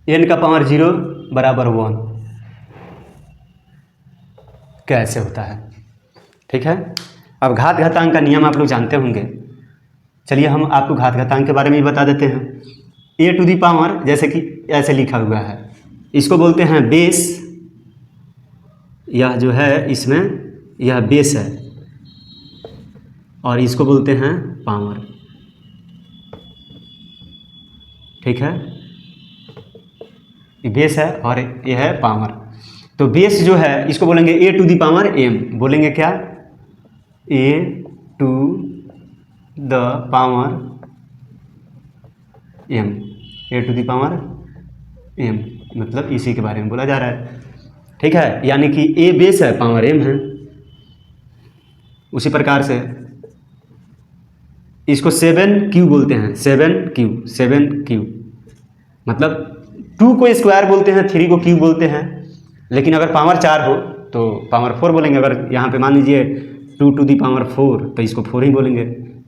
n का power 0 बराबर 1 कैसे होता है। ठीक है, अब घात घातांक का नियम आप लोग जानते होंगे। चलिए हम आपको घात घातांक के बारे में भी बता देते हैं। a टू दी पावर जैसे कि ऐसे लिखा हुआ है, इसको बोलते हैं बेस। यह जो है इसमें यह बेस है और इसको बोलते हैं पावर। ठीक है, ये बेस है और ये है पावर। तो बेस जो है इसको बोलेंगे a to the power m। बोलेंगे क्या, a to the power m, a to the power m, मतलब इसी के बारे में बोला जा रहा है। ठीक है, यानी कि a बेस है, पावर m है। उसी प्रकार से इसको 7q बोलते हैं, 7q मतलब 2 को स्क्वायर बोलते हैं, 3 को क्यूब बोलते हैं। लेकिन अगर पावर 4 हो तो पावर 4 बोलेंगे। अगर यहाँ पे मान लीजिए 2 टू दी पावर 4 तो इसको 4 ही बोलेंगे।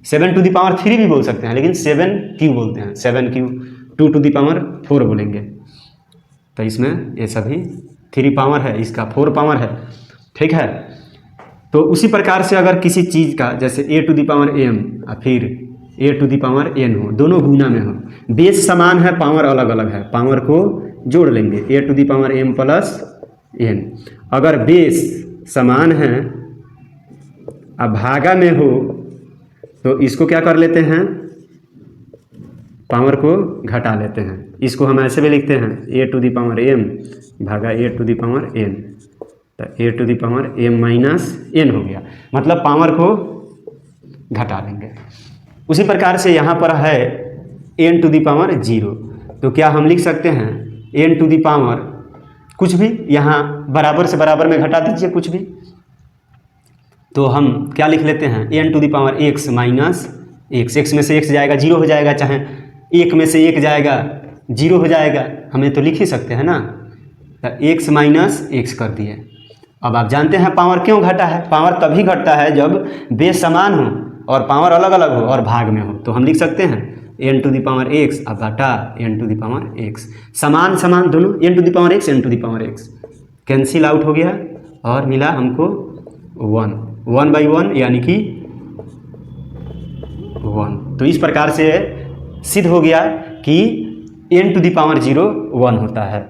7 टू दी पावर 3 भी बोल सकते हैं, लेकिन 7q बोलते हैं, 7q। 2 टू दी पावर 4 बोलेंगे। तो इसमें ये सभी 3 पावर है, इसका 4 पावर है। ठीक है, तो उसी प्रकार से अगर किसी चीज़ का जैसे a to the power m और फिर a to the power n हो, दोनों गुना में हो, बेस समान है, पावर अलग अलग है, पावर को जोड़ लेंगे a to the power m plus n। अगर बेस समान है अब भागा में हो तो इसको क्या कर लेते हैं, पावर को घटा लेते हैं। इसको हम ऐसे भी लिखते हैं a to the power m भागा a to the power n, तो a to the power m minus n हो गया, मतलब पावर को घटा लेंगे। उसी प्रकार से यहाँ पर है n टू दी पावर 0, तो क्या हम लिख सकते हैं n टू दी पावर कुछ भी, यहाँ बराबर से बराबर में घटा दीजिए कुछ भी, तो हम क्या लिख लेते हैं n to the power x minus x। x में से x जाएगा 0 हो जाएगा, चाहे 1 में से 1 जाएगा 0 हो जाएगा, हमें तो लिख ही सकते हैं ना। तो x माइनस x कर दिए। अब आप जानते हैं पावर क्यों घटा है। पावर तभी घटता है जब बेस समान हो और पावर अलग अलग हो और भाग में हो। तो हम लिख सकते हैं n to the power x अब घटा n to the power x, समान समान दोनों, n to the power x n to the power x cancel out हो गया और मिला हमको 1 बाई 1 यानी कि 1। तो इस प्रकार से सिद्ध हो गया कि n टू दी पावर 0 1 होता है।